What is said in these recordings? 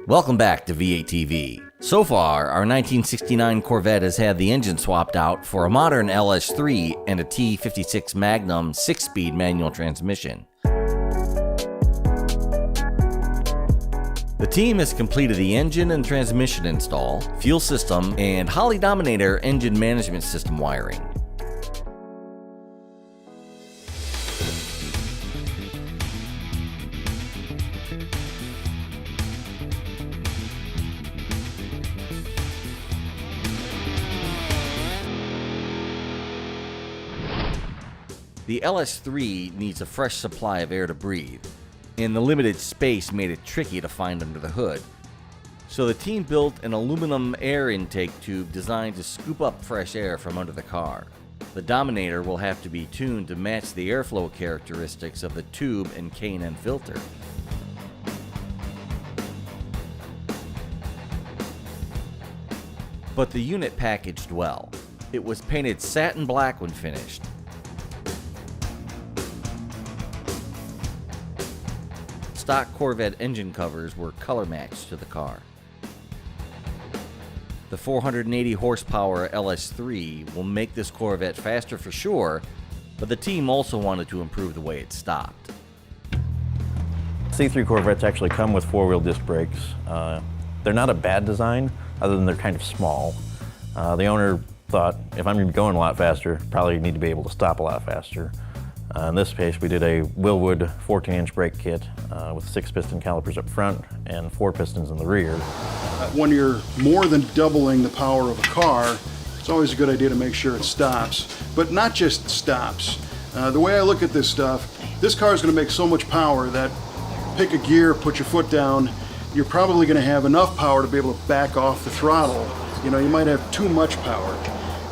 Welcome back to V8 TV. So far, our 1969 Corvette has had the engine swapped out for a modern LS3 and a T56 Magnum 6-speed manual transmission. The team has completed the engine and transmission install, fuel system, and Holley Dominator engine management system wiring. The LS3 needs a fresh supply of air to breathe, and the limited space made it tricky to find under the hood. So the team built an aluminum air intake tube designed to scoop up fresh air from under the car. The Dominator will have to be tuned to match the airflow characteristics of the tube and K&N filter. But the unit packaged well. It was painted satin black when finished. Stock Corvette engine covers were color matched to the car. The 480 horsepower LS3 will make this Corvette faster for sure, but the team also wanted to improve the way it stopped. C3 Corvettes actually come with four-wheel disc brakes. They're not a bad design, other than they're kind of small. The owner thought, if I'm going to be going a lot faster, probably need to be able to stop a lot faster. In this case, we did a Wilwood 14-inch brake kit with 6 piston calipers up front and 4 pistons in the rear. When you're more than doubling the power of a car, it's always a good idea to make sure it stops, but not just stops. The way I look at this stuff, this car is going to make so much power that pick a gear, put your foot down, you're probably going to have enough power to be able to back off the throttle. You know, you might have too much power.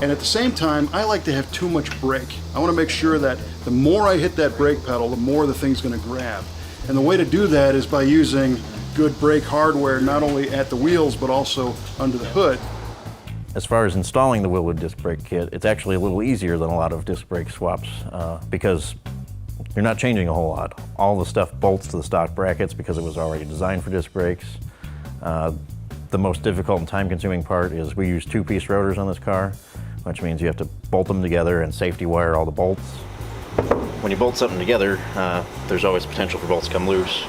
And at the same time, I like to have too much brake. I want to make sure that the more I hit that brake pedal, the more the thing's going to grab. And the way to do that is by using good brake hardware, not only at the wheels, but also under the hood. As far as installing the Wilwood disc brake kit, it's actually a little easier than a lot of disc brake swaps because you're not changing a whole lot. All the stuff bolts to the stock brackets because it was already designed for disc brakes. The most difficult and time-consuming part is we use 2-piece rotors on this car, which means you have to bolt them together and safety wire all the bolts. When you bolt something together, there's always potential for bolts to come loose.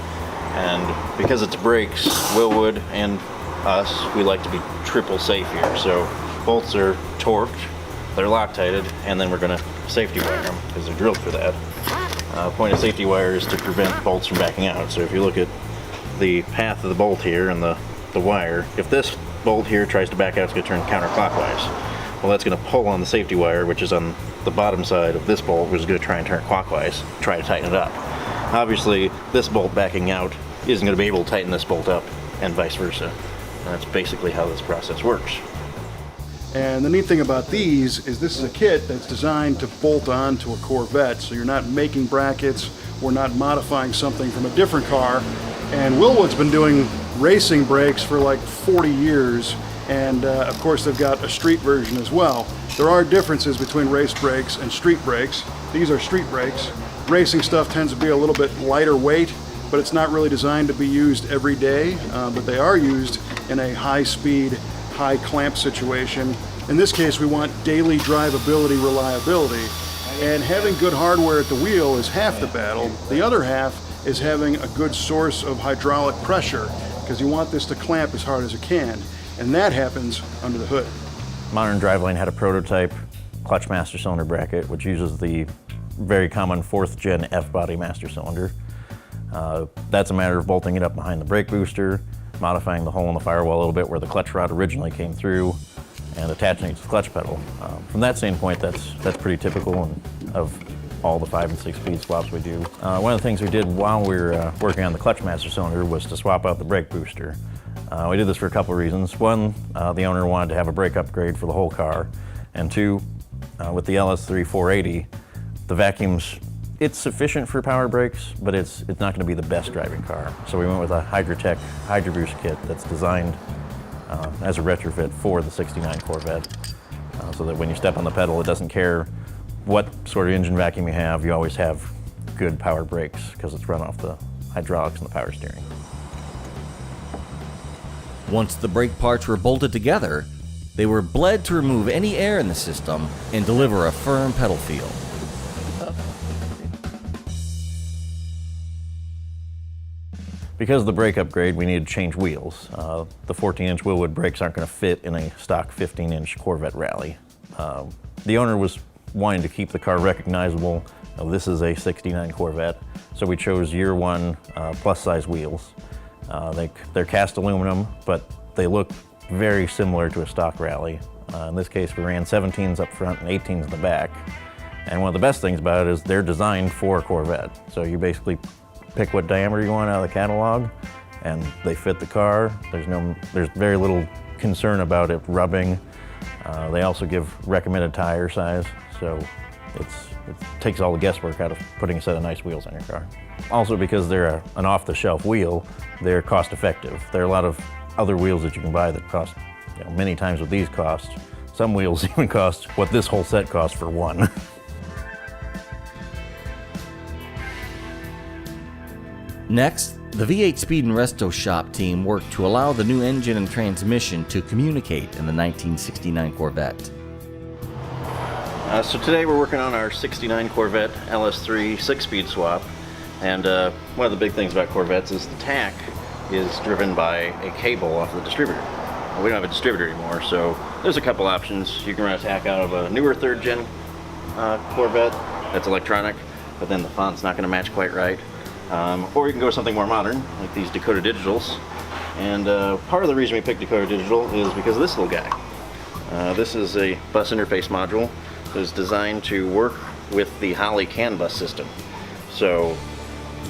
And because it's brakes, Wilwood and us, we like to be triple safe here. So bolts are torqued, they're Loctited, and then we're going to safety wire them because they're drilled for that. Point of safety wire is to prevent bolts from backing out. So if you look at the path of the bolt here and the wire, if this bolt here tries to back out, it's going to turn counterclockwise. Well, that's going to pull on the safety wire, which is on the bottom side of this bolt, which is going to try and turn clockwise, try to tighten it up. Obviously, this bolt backing out isn't going to be able to tighten this bolt up, and vice versa. And that's basically how this process works. And the neat thing about these is this is a kit that's designed to bolt on to a Corvette, so you're not making brackets or not modifying something from a different car. And Wilwood's been doing racing brakes for like 40 years. And of course they've got a street version as well. There are differences between race brakes and street brakes. These are street brakes. Racing stuff tends to be a little bit lighter weight, but it's not really designed to be used every day, but they are used in a high-speed, high-clamp situation. In this case, we want daily drivability, reliability, and having good hardware at the wheel is half the battle. The other half is having a good source of hydraulic pressure, because you want this to clamp as hard as it can. And that happens under the hood. Modern Driveline had a prototype clutch master cylinder bracket, which uses the very common 4th gen F-body master cylinder. That's a matter of bolting it up behind the brake booster, modifying the hole in the firewall a little bit where the clutch rod originally came through, and attaching it to the clutch pedal. From that standpoint, that's pretty typical of all the 5- and 6-speed swaps we do. One of the things we did while we were working on the clutch master cylinder was to swap out the brake booster. We did this for a couple of reasons. One, the owner wanted to have a brake upgrade for the whole car. And two, with the LS3 480, the vacuum's, it's sufficient for power brakes, but it's not going to be the best driving car. So we went with a Hydrotech Hydro Boost kit that's designed as a retrofit for the 69 Corvette, so that when you step on the pedal, it doesn't care what sort of engine vacuum you have, you always have good power brakes because it's run off the hydraulics and the power steering. Once the brake parts were bolted together, they were bled to remove any air in the system and deliver a firm pedal feel. Because of the brake upgrade, we needed to change wheels. The 14-inch wheelwood brakes aren't going to fit in a stock 15-inch Corvette Rally. The owner was wanting to keep the car recognizable. This is a '69 Corvette, so we chose year one plus-size wheels. They're cast aluminum, but they look very similar to a stock Rally. In this case, we ran 17s up front and 18s in the back. And one of the best things about it is they're designed for a Corvette. So you basically pick what diameter you want out of the catalog, and they fit the car. There's very little concern about it rubbing. They also give recommended tire size, so it takes all the guesswork out of putting a set of nice wheels on your car. Also, because they're an off-the-shelf wheel, they're cost-effective. There are a lot of other wheels that you can buy that cost many times what these cost. Some wheels even cost what this whole set costs for one. Next, the V8 Speed and Resto shop team worked to allow the new engine and transmission to communicate in the 1969 Corvette. So today we're working on our '69 Corvette LS3 6-speed swap, and one of the big things about Corvettes is the tach is driven by a cable off the distributor. We don't have a distributor anymore, so there's a couple options. You can run a tach out of a newer 3rd gen Corvette that's electronic, but then the font's not going to match quite right. Or you can go something more modern, like these Dakota Digitals. And part of the reason we picked Dakota Digital is because of this little guy. This is a bus interface module that is designed to work with the Holley CAN bus system. So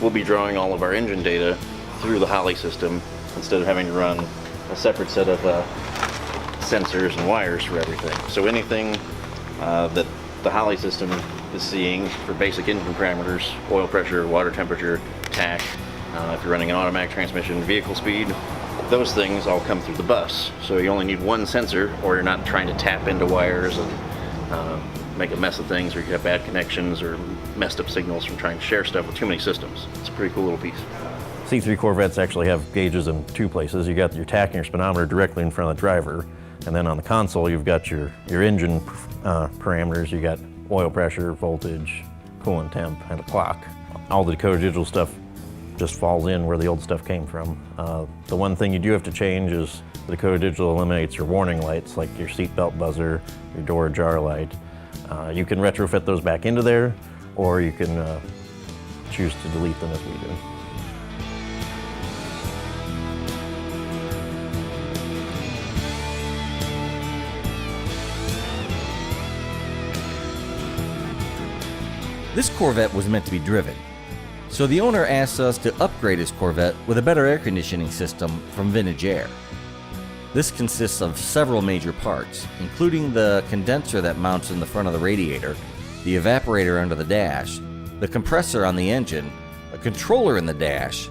we'll be drawing all of our engine data through the Holley system instead of having to run a separate set of sensors and wires for everything. So anything that the Holley system is seeing for basic engine parameters, oil pressure, water temperature, tach, if you're running an automatic transmission, vehicle speed, those things all come through the bus. So you only need one sensor, or you're not trying to tap into wires and make a mess of things, or you have bad connections or messed up signals from trying to share stuff with too many systems. It's a pretty cool little piece. C3 Corvettes actually have gauges in 2 places. You got your tach and your speedometer directly in front of the driver, and then on the console you've got your engine parameters. You got oil pressure, voltage, coolant temp, and a clock. All the Dakota Digital stuff just falls in where the old stuff came from. The one thing you do have to change is the Dakota Digital eliminates your warning lights, like your seatbelt buzzer, your door ajar light. You can retrofit those back into there, or you can choose to delete them as we do. This Corvette was meant to be driven, so the owner asked us to upgrade his Corvette with a better air conditioning system from Vintage Air. This consists of several major parts, including the condenser that mounts in the front of the radiator, the evaporator under the dash, the compressor on the engine, a controller in the dash,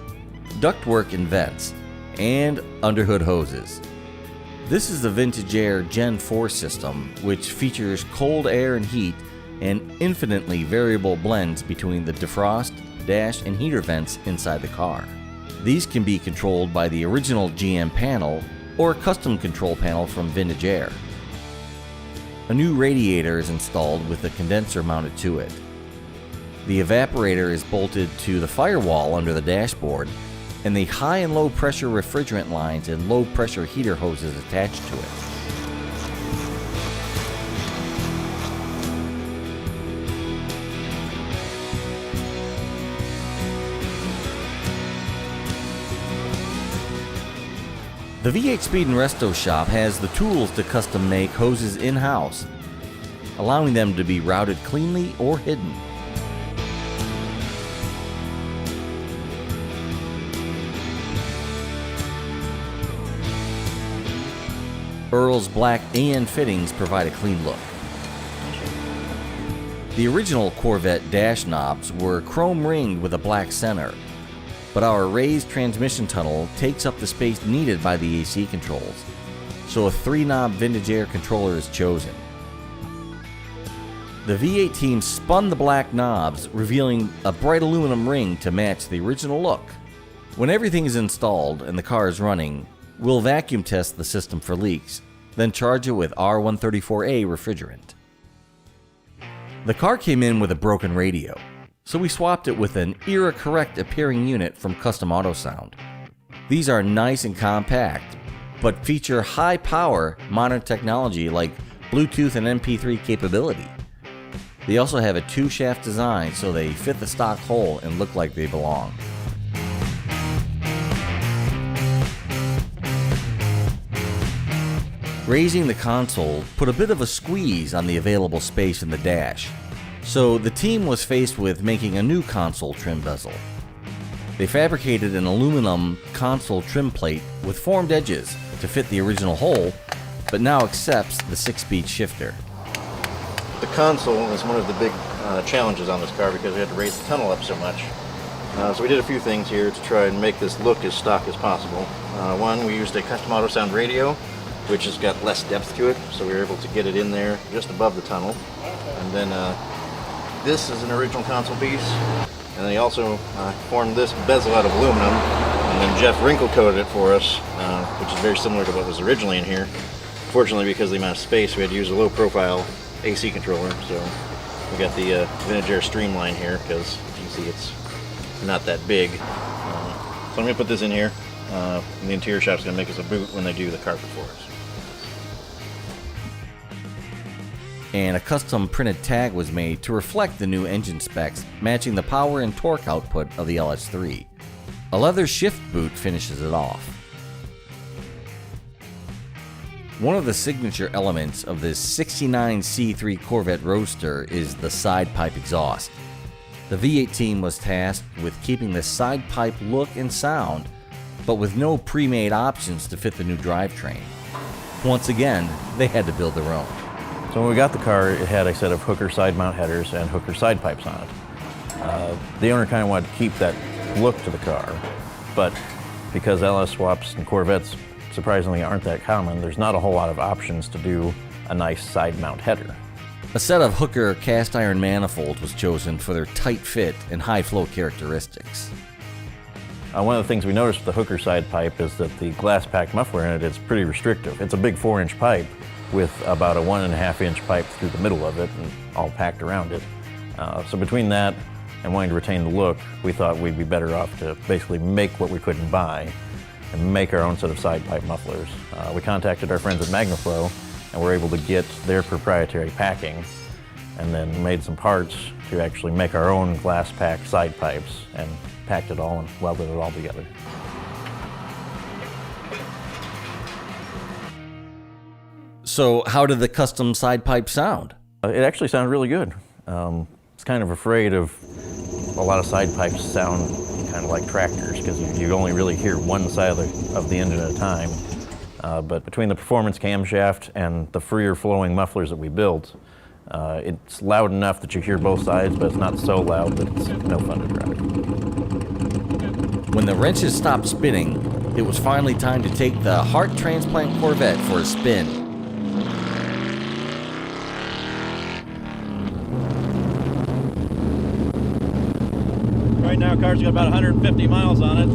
ductwork and vents, and underhood hoses. This is the Vintage Air Gen 4 system, which features cold air and heat and infinitely variable blends between the defrost, dash, and heater vents inside the car. These can be controlled by the original GM panel or a custom control panel from Vintage Air. A new radiator is installed with a condenser mounted to it. The evaporator is bolted to the firewall under the dashboard, and the high and low pressure refrigerant lines and low pressure heater hoses attached to it. The V8 Speed and Resto shop has the tools to custom make hoses in-house, allowing them to be routed cleanly or hidden. Earl's black K&N fittings provide a clean look. The original Corvette dash knobs were chrome ringed with a black center, but our raised transmission tunnel takes up the space needed by the AC controls, so a 3-knob Vintage Air controller is chosen. The V8 team spun the black knobs, revealing a bright aluminum ring to match the original look. When everything is installed and the car is running, We'll vacuum test the system for leaks, then charge it with R134A refrigerant. The car came in with a broken radio, so we swapped it with an era-correct appearing unit from Custom Auto Sound. These are nice and compact, but feature high-power modern technology like Bluetooth and MP3 capability. They also have a two-shaft design so they fit the stock hole and look like they belong. Raising the console put a bit of a squeeze on the available space in the dash, so the team was faced with making a new console trim bezel. They fabricated an aluminum console trim plate with formed edges to fit the original hole, but now accepts the 6-speed shifter. The console is one of the big challenges on this car because we had to raise the tunnel up so much. So we did a few things here to try and make this look as stock as possible. One, we used a Custom Auto Sound radio, which has got less depth to it, so we were able to get it in there just above the tunnel. And then this is an original console piece, and they also formed this bezel out of aluminum, and then Jeff wrinkle coated it for us, which is very similar to what was originally in here. Fortunately, because of the amount of space, we had to use a low profile AC controller, so we got the Vintage Air Streamline here, because you can see it's not that big. So I'm going to put this in here, and the interior shop's going to make us a boot when they do the carpet for us. And a custom printed tag was made to reflect the new engine specs, matching the power and torque output of the LS3. A leather shift boot finishes it off. One of the signature elements of this '69 C3 Corvette Roadster is the side pipe exhaust. The V8 team was tasked with keeping the side pipe look and sound, but with no pre-made options to fit the new drivetrain. Once again, they had to build their own. So when we got the car, it had a set of Hooker side mount headers and Hooker side pipes on it. The owner kind of wanted to keep that look to the car, but because LS swaps and Corvettes surprisingly aren't that common, there's not a whole lot of options to do a nice side mount header. A set of Hooker cast iron manifolds was chosen for their tight fit and high flow characteristics. One of the things we noticed with the Hooker side pipe is that the glass pack muffler in it is pretty restrictive. It's a big 4-inch pipe with about a 1.5-inch pipe through the middle of it and all packed around it. So between that and wanting to retain the look, we thought we'd be better off to basically make what we couldn't buy and make our own set of side pipe mufflers. We contacted our friends at Magnaflow and were able to get their proprietary packing, and then made some parts to actually make our own glass pack side pipes and packed it all and welded it all together. So how did the custom side pipe sound? It actually sounded really good. I was kind of afraid of a lot of side pipes sound kind of like tractors because you only really hear one side of the engine at a time. But between the performance camshaft and the freer flowing mufflers that we built, it's loud enough that you hear both sides, but it's not so loud that it's no fun to drive. When the wrenches stopped spinning, it was finally time to take the heart transplant Corvette for a spin. Right now, car's got about 150 miles on it.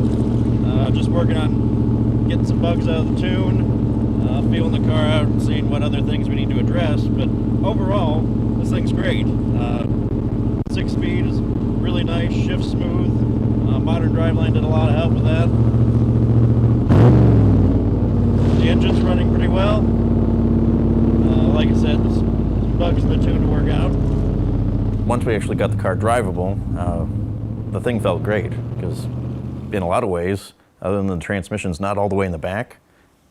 Just working on getting some bugs out of the tune, feeling the car out and seeing what other things we need to address. But overall, this thing's great. 6-speed is really nice, shifts smooth. Modern driveline did a lot of help with that. The engine's running pretty well. Like I said, there's some bugs in the tune to work out. Once we actually got the car drivable, the thing felt great because in a lot of ways, other than the transmission's not all the way in the back,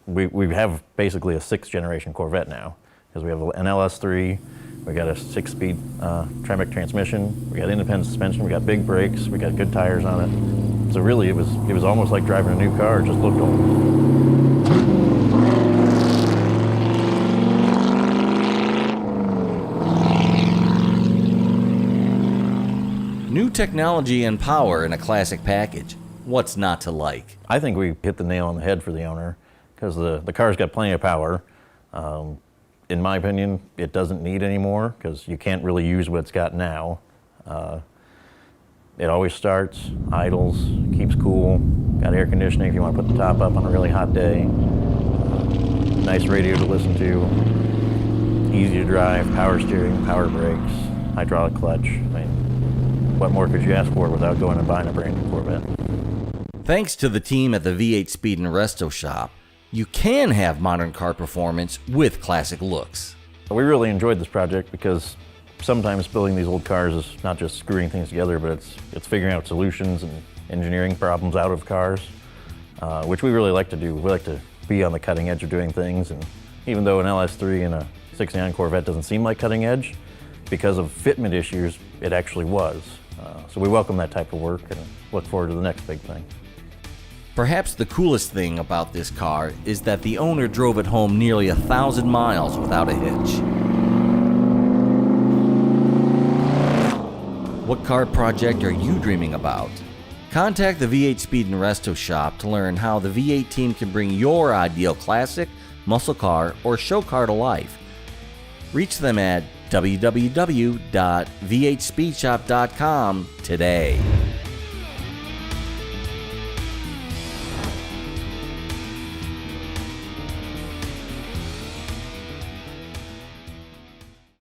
we have basically a 6th generation Corvette now because we have an LS3, we got a 6-speed Tremec transmission, we got independent suspension, we got big brakes, we got good tires on it. So really it was almost like driving a new car, it just looked old. New technology and power in a classic package. What's not to like? I think we hit the nail on the head for the owner because the car's got plenty of power. In my opinion, it doesn't need any more because you can't really use what it's got now. It always starts, idles, keeps cool, Got air conditioning if you want to put the top up on a really hot day. Nice radio to listen to. Easy to drive, power steering, power brakes, hydraulic clutch. I mean, what more could you ask for without going and buying a brand new Corvette? Thanks to the team at the V8 Speed and Resto shop, you can have modern car performance with classic looks. We really enjoyed this project because sometimes building these old cars is not just screwing things together, but it's figuring out solutions and engineering problems out of cars, which we really like to do. We like to be on the cutting edge of doing things, and even though an LS3 and a 69 Corvette doesn't seem like cutting edge, because of fitment issues, it actually was. So we welcome that type of work and look forward to the next big thing. Perhaps the coolest thing about this car is that the owner drove it home nearly 1,000 miles without a hitch. What car project are you dreaming about? Contact the V8 Speed and Resto shop to learn how the V8 team can bring your ideal classic, muscle car, or show car to life. Reach them at www.v8speedshop.com today.